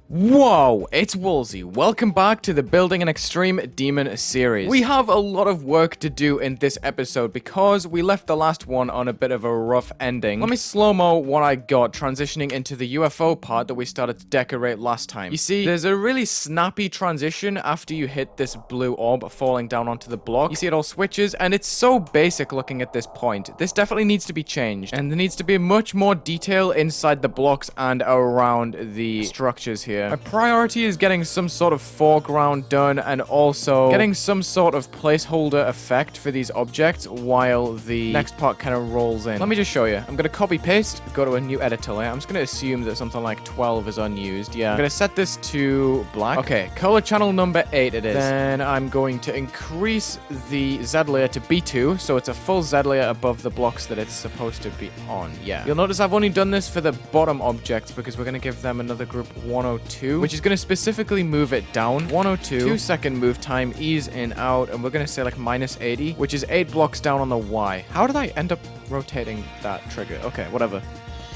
Whoa, it's Wulzy. Welcome back to the Building an Extreme Demon series. We have a lot of work to do in this episode because we left the last one on a bit of a rough ending. Let me slow-mo what I got transitioning into the UFO part that we started to decorate last time. You see, there's a really snappy transition after you hit this blue orb falling down onto the block. You see it all switches and it's so basic looking at this point. This definitely needs to be changed and there needs to be much more detail inside the blocks and around the structures here. My priority is getting some sort of foreground done and also getting some sort of placeholder effect for these objects while the next part kind of rolls in. Let me just show you. I'm going to copy paste, go to a new editor layer. I'm just going to assume that something like 12 is unused. Yeah. I'm going to set this to black. Okay. Color channel number 8 it is. Then I'm going to increase the Z layer to B2 so it's a full Z layer above the blocks that it's supposed to be on. Yeah. You'll notice I've only done this for the bottom objects because we're going to give them another group 102. Which is going to specifically move it down. 102, 2-second move time, ease in, out, and we're going to say like minus 80, which is 8 blocks down on the Y. How did I end up rotating that trigger? Okay, whatever.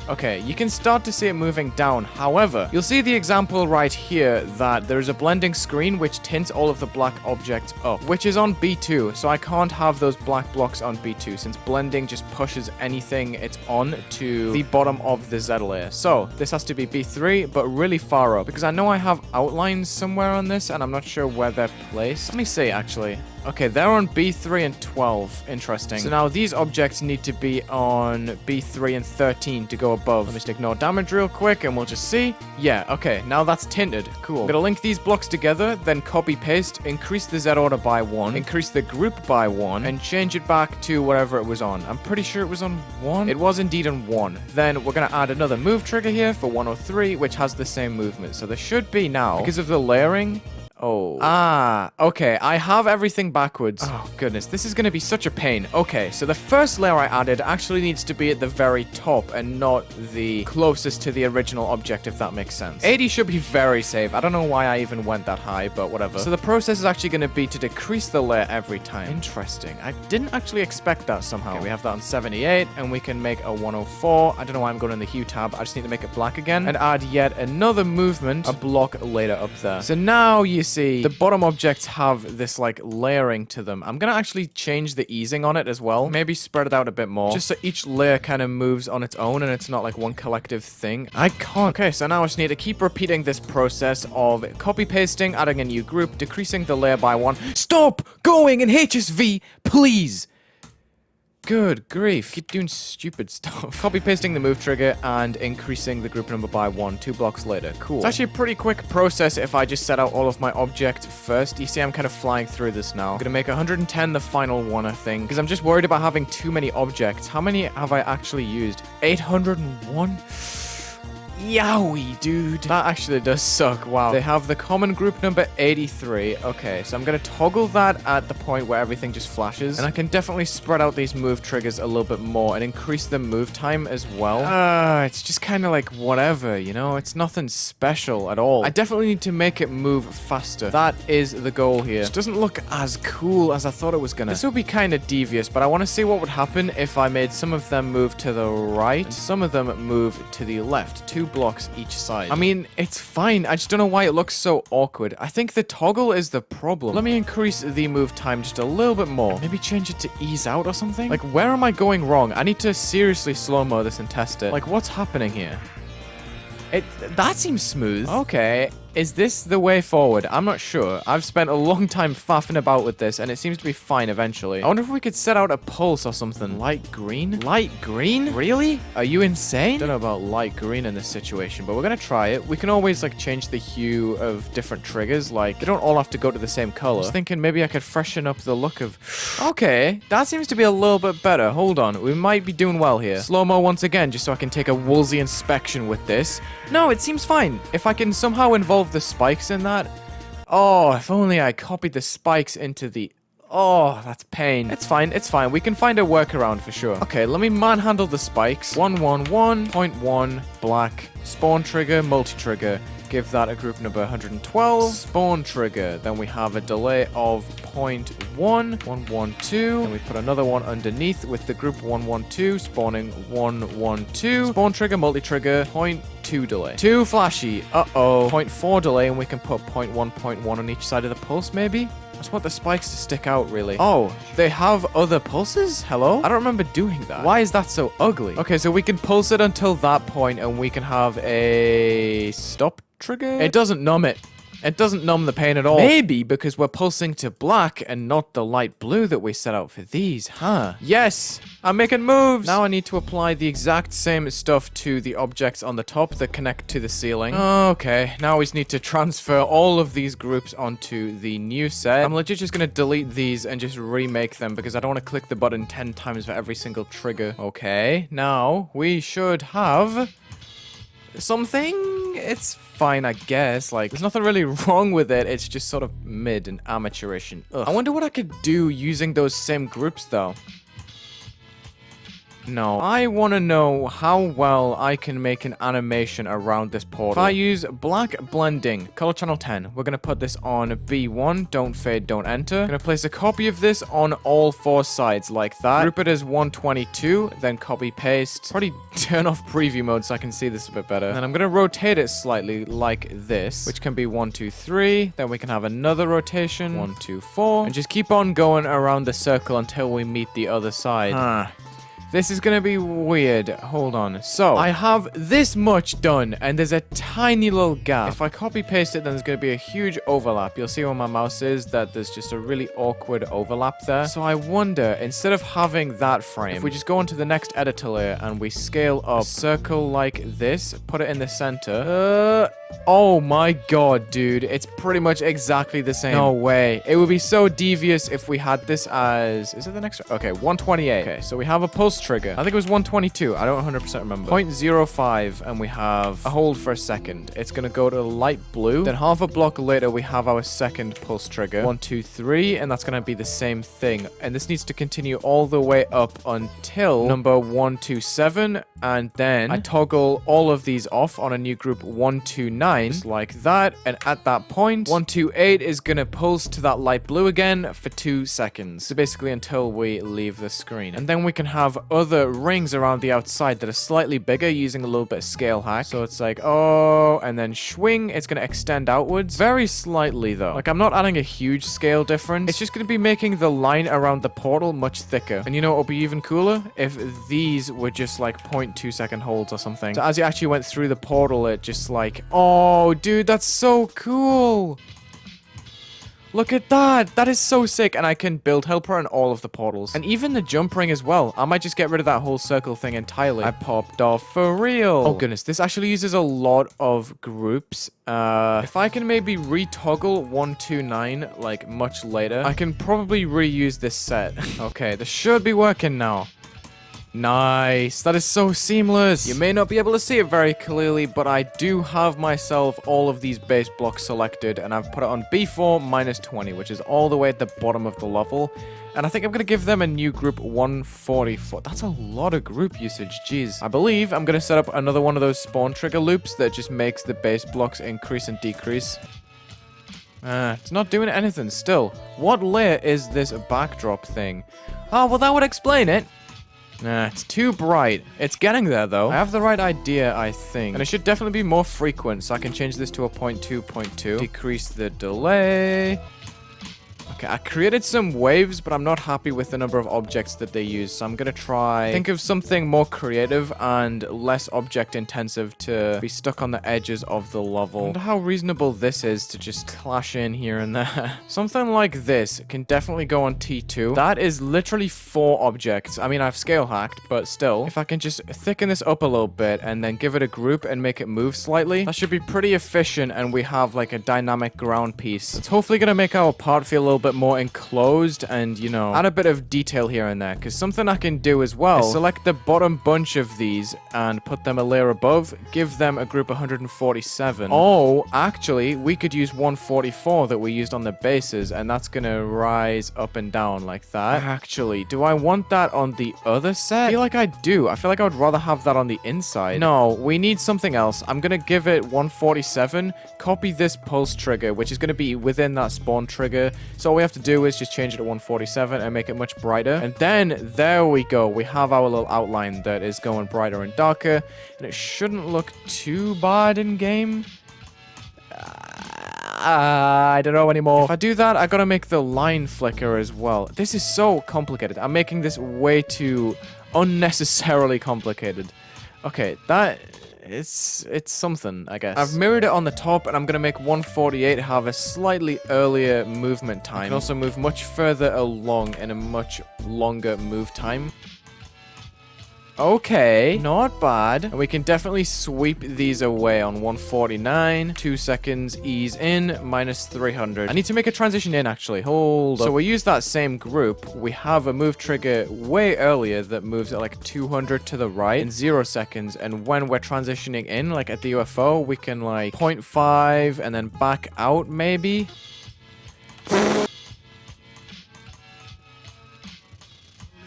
Okay, you can start to see it moving down. However, you'll see the example right here that there is a blending screen which tints all of the black objects up, which is on B2. So I can't have those black blocks on B2 since blending just pushes anything it's on to the bottom of the Z layer. So this has to be B3, but really far up because I know I have outlines somewhere on this and I'm not sure where they're placed. Let me see actually. Okay, they're on B3 and 12. Interesting. So now these objects need to be on B3 and 13 to go above. Let me just ignore damage real quick and we'll just see. Yeah, okay, now that's tinted. Cool. I'm gonna link these blocks together, then copy paste, increase the Z order by 1, increase the group by 1, and change it back to whatever it was on. I'm pretty sure it was on 1. It was indeed on 1. Then we're gonna add another move trigger here for 103, which has the same movement. So there should be now, because of the layering. Oh. Ah, okay. I have everything backwards. Oh, goodness. This is going to be such a pain. Okay, so the first layer I added actually needs to be at the very top and not the closest to the original object, if that makes sense. 80 should be very safe. I don't know why I even went that high, but whatever. So the process is actually going to be to decrease the layer every time. Interesting. I didn't actually expect that somehow. Okay, we have that on 78, and we can make a 104. I don't know why I'm going in the hue tab. I just need to make it black again and add yet another movement, a block later up there. So now you see the bottom objects have this like layering to them. I'm gonna actually change the easing on it as well, maybe spread it out a bit more just so each layer kind of moves on its own and it's not like one collective thing. I can't. Okay, so now I just need to keep repeating this process of copy pasting, adding a new group, decreasing the layer by 1. Stop going in HSV, please. Good grief. Keep doing stupid stuff. Copy pasting the move trigger and increasing the group number by 1, 2 blocks later. Cool. It's actually a pretty quick process if I just set out all of my objects first. You see I'm kind of flying through this now. I'm gonna make 110 the final one, I think, because I'm just worried about having too many objects. How many have I actually used? 801? Yowie, dude. That actually does suck. Wow. They have the common group number 83. Okay, so I'm going to toggle that at the point where everything just flashes. And I can definitely spread out these move triggers a little bit more and increase the move time as well. It's just kind of like whatever, you know? It's nothing special at all. I definitely need to make it move faster. That is the goal here. It doesn't look as cool as I thought it was going to. This would be kind of devious, but I want to see what would happen if I made some of them move to the right and some of them move to the left. 2 blocks each side. I mean, it's fine. I just don't know why it looks so awkward. I think the toggle is the problem. Let me increase the move time just a little bit more. Maybe change it to ease out or something? Like, where am I going wrong? I need to seriously slow-mo this and test it. Like, what's happening here? That seems smooth. Okay. Is this the way forward? I'm not sure. I've spent a long time faffing about with this, and it seems to be fine eventually. I wonder if we could set out a pulse or something. Light green? Light green? Really? Are you insane? Don't know about light green in this situation, but we're gonna try it. We can always, like, change the hue of different triggers. Like, they don't all have to go to the same color. I was thinking maybe I could freshen up the look of... Okay, that seems to be a little bit better. Hold on. We might be doing well here. Slow-mo once again, just so I can take a Wulzy inspection with this. No, it seems fine. If I can somehow involve the spikes in that. Oh, if only I copied the spikes into the... Oh, that's pain. It's fine. It's fine. We can find a workaround for sure. Okay, let me manhandle the spikes. 111.1 black. Spawn trigger, multi-trigger. Give that a group number 112. Spawn trigger. Then we have a delay of 0.1. 112. Then we put another one underneath with the group 112. Spawning 112. Spawn trigger, multi-trigger. 0.2 delay. Too flashy. Uh-oh. 0.4 delay, and we can put 0.1 on each side of the pulse, maybe? I just want the spikes to stick out, really. Oh, they have other pulses? Hello? I don't remember doing that. Why is that so ugly? Okay, so we can pulse it until that point, and we can have a stop trigger? It doesn't numb it. It doesn't numb the pain at all. Maybe because we're pulsing to black and not the light blue that we set out for these, huh? Yes! I'm making moves! Now I need to apply the exact same stuff to the objects on the top that connect to the ceiling. Okay, now we just need to transfer all of these groups onto the new set. I'm legit just gonna delete these and just remake them because I don't want to click the button 10 times for every single trigger. Okay, now we should have something. It's fine, I guess. Like, there's nothing really wrong with it. It's just sort of mid and amateurish and ugh. I wonder what I could do using those same groups, though. No. I want to know how well I can make an animation around this portal. If I use black blending, color channel 10, we're going to put this on B1, don't fade, don't enter. I'm going to place a copy of this on all 4 sides like that. Group it as 122, then copy paste. Probably turn off preview mode so I can see this a bit better. And I'm going to rotate it slightly like this, which can be 1, 2, 3. Then we can have another rotation, 1, 2, 4. And just keep on going around the circle until we meet the other side. This is gonna be weird. Hold on. So, I have this much done, and there's a tiny little gap. If I copy paste it, then there's gonna be a huge overlap. You'll see where my mouse is that there's just a really awkward overlap there. So I wonder, instead of having that frame, if we just go onto the next editor layer and we scale up a circle like this, put it in the center. Oh my god, dude. It's pretty much exactly the same. No way. It would be so devious if we had this as... Is it the next... Okay, 128. Okay, so we have a pulse trigger. I think it was 122. I don't 100% remember. 0.05, and we have a hold for a second. It's going to go to light blue. Then half a block later, we have our second pulse trigger. 1, 2, 3, and that's going to be the same thing. And this needs to continue all the way up until number 127, and then I toggle all of these off on a new group 129, just like that. And at that point, 128 is going to pulse to that light blue again for 2 seconds. So basically until we leave the screen. And then we can have other rings around the outside that are slightly bigger using a little bit of scale hack. So it's like, oh, and then swing, it's going to extend outwards very slightly though. Like, I'm not adding a huge scale difference. It's just going to be making the line around the portal much thicker. And you know what would be even cooler? If these were just like 0.2 second holds or something. So as you actually went through the portal, it just like, oh, dude, that's so cool. Look at that. That is so sick. And I can build helper on all of the portals. And even the jump ring as well. I might just get rid of that whole circle thing entirely. I popped off for real. Oh, goodness. This actually uses a lot of groups. If I can maybe retoggle 129, like, much later, I can probably reuse this set. Okay, this should be working now. Nice. That is so seamless. You may not be able to see it very clearly, but I do have myself all of these base blocks selected, and I've put it on B4 minus 20, which is all the way at the bottom of the level. And I think I'm going to give them a new group 144. That's a lot of group usage. Jeez. I believe I'm going to set up another one of those spawn trigger loops that just makes the base blocks increase and decrease. It's not doing anything still. What layer is this backdrop thing? Oh, well, that would explain it. Nah, it's too bright. It's getting there, though. I have the right idea, I think. And it should definitely be more frequent, so I can change this to a 0.2. Decrease the delay. Okay, I created some waves, but I'm not happy with the number of objects that they use, so I'm gonna try think of something more creative and less object intensive to be stuck on the edges of the level. I wonder how reasonable this is to just clash in here and there. Something like this can definitely go on T2. That is literally 4 objects. I mean, I've scale hacked, but still, if I can just thicken this up a little bit and then give it a group and make it move slightly, that should be pretty efficient, and we have like a dynamic ground piece. It's hopefully gonna make our part feel a little bit bit more enclosed and, you know, add a bit of detail here and there. Because something I can do as well is select the bottom bunch of these and put them a layer above, give them a group 147. Oh, actually, we could use 144 that we used on the bases, and that's gonna rise up and down like that. Actually, do I want that on the other set? I feel like I do. I feel like I would rather have that on the inside. No, we need something else. I'm gonna give it 147, copy this pulse trigger, which is gonna be within that spawn trigger. So all we have to do is just change it to 147 and make it much brighter. And then, there we go. We have our little outline that is going brighter and darker, and it shouldn't look too bad in game. I don't know anymore. If I do that, I gotta make the line flicker as well. This is so complicated. I'm making this way too unnecessarily complicated. Okay, that... It's something, I guess. I've mirrored it on the top, and I'm gonna make 148 have a slightly earlier movement time. I can also move much further along in a much longer move time. Okay, not bad. And we can definitely sweep these away on 149. 2 seconds, ease in, minus 300. I need to make a transition in, actually. Hold up. So we use that same group. We have a move trigger way earlier that moves at like 200 to the right in 0 seconds. And when we're transitioning in, like at the UFO, we can like 0.5 and then back out maybe.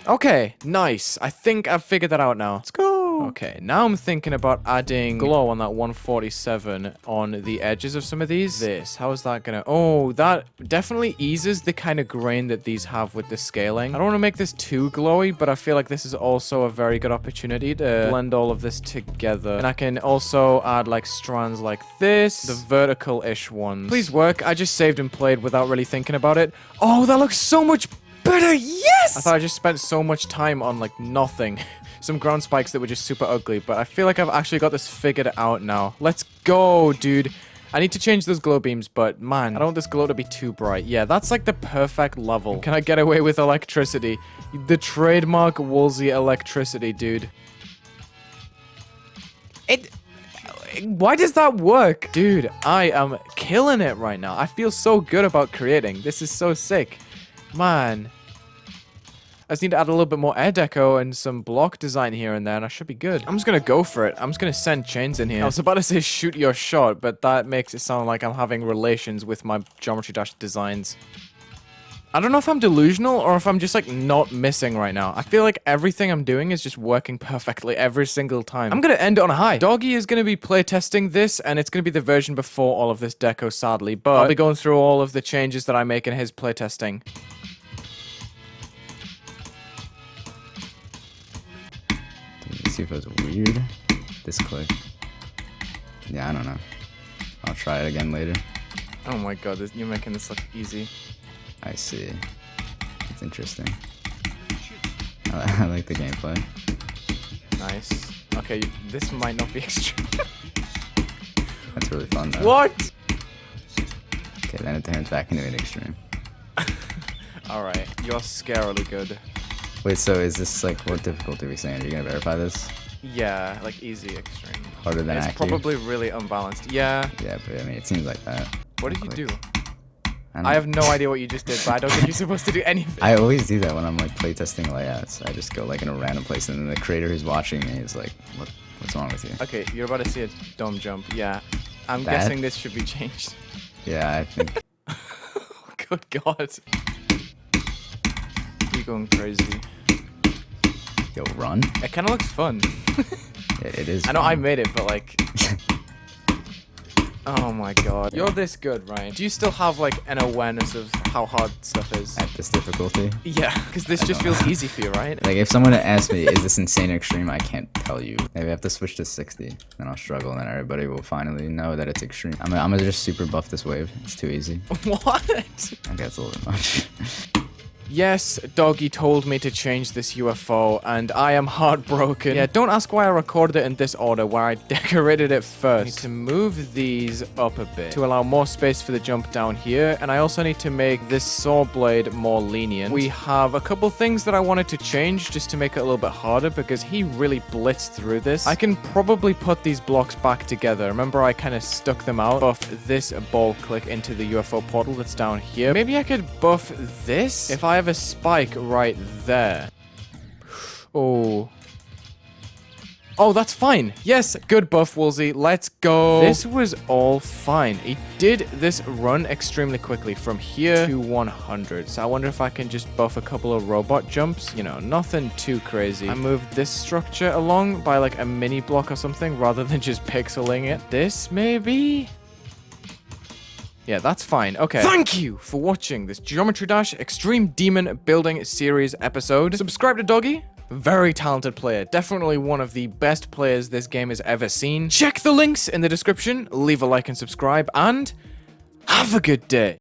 Okay, nice. I think I've figured that out now. Let's go. Okay, now I'm thinking about adding glow on that 147 on the edges of some of these. How is that gonna... Oh, that definitely eases the kind of grain that these have with the scaling. I don't want to make this too glowy, but I feel like this is also a very good opportunity to blend all of this together. And I can also add like strands like this, the vertical-ish ones. Please work. I just saved and played without really thinking about it. Oh, that looks so much better, yes! I thought I just spent so much time on, like, nothing. Some ground spikes that were just super ugly, but I feel like I've actually got this figured out now. Let's go, dude. I need to change those glow beams, but man, I don't want this glow to be too bright. Yeah, that's like the perfect level. Can I get away with electricity? The trademark Wulzy electricity, dude. Why does that work? Dude, I am killing it right now. I feel so good about creating. This is so sick. Man. I just need to add a little bit more air deco and some block design here and there, and I should be good. I'm just gonna go for it. I'm just gonna send chains in here. I was about to say shoot your shot, but that makes it sound like I'm having relations with my Geometry Dash designs. I don't know if I'm delusional or if I'm just like not missing right now. I feel like everything I'm doing is just working perfectly every single time. I'm gonna end it on a high. Doggy is gonna be playtesting this, and it's gonna be the version before all of this deco, sadly, but I'll be going through all of the changes that I make in his playtesting. See if it was weird. This click. Yeah, I don't know. I'll try it again later. Oh my god, you're making this look easy. I see. It's interesting. I like the gameplay. Nice. Okay, this might not be extreme. That's really fun though. What? Okay, then it turns back into an extreme. Alright, you're scarily good. Wait, so is this like, what difficulty are we saying? Are you gonna verify this? Yeah, like easy extreme. Harder than It's active? probably really unbalanced. Yeah. Yeah, but I mean, it seems like that. What did you do? I have no idea what you just did, but I don't think you're supposed to do anything. I always do that when I'm like playtesting layouts. I just go like in a random place, and then the creator who's watching me is like, what's wrong with you? Okay, you're about to see a dome jump. Yeah. I'm guessing this should be changed. Yeah, I think. Good god. You're going crazy. Yo, run? It kind of looks fun. It is. I know I made it, but like... Oh my god. You're this good, Ryan. Do you still have like an awareness of how hard stuff is? At this difficulty? Yeah, because this just feels easy for you, right? Like if someone asked me, is this insane or extreme, I can't tell you. Maybe I have to switch to 60, then I'll struggle, and then everybody will finally know that it's extreme. I'm gonna just super buff this wave. It's too easy. What? Okay, that's a little bit much. Yes, Doggy told me to change this UFO, and I am heartbroken. Yeah, don't ask why I recorded it in this order, where I decorated it first. I need to move these up a bit to allow more space for the jump down here, and I also need to make this saw blade more lenient. We have a couple things that I wanted to change just to make it a little bit harder, because he really blitzed through this. I can probably put these blocks back together. Remember, I kind of stuck them out. Buff this ball click into the UFO portal that's down here. Maybe I could buff this if I have a spike right there. Oh, that's fine. Yes, good buff, Wulzy. Let's go. This was all fine. He did this run extremely quickly from here to 100. So I wonder if I can just buff a couple of robot jumps. You know, nothing too crazy. I moved this structure along by like a mini block or something rather than just pixeling it. This maybe? Yeah, that's fine. Okay. Thank you for watching this Geometry Dash Extreme Demon Building Series episode. Subscribe to Doggy. Very talented player. Definitely one of the best players this game has ever seen. Check the links in the description. Leave a like and subscribe. And have a good day.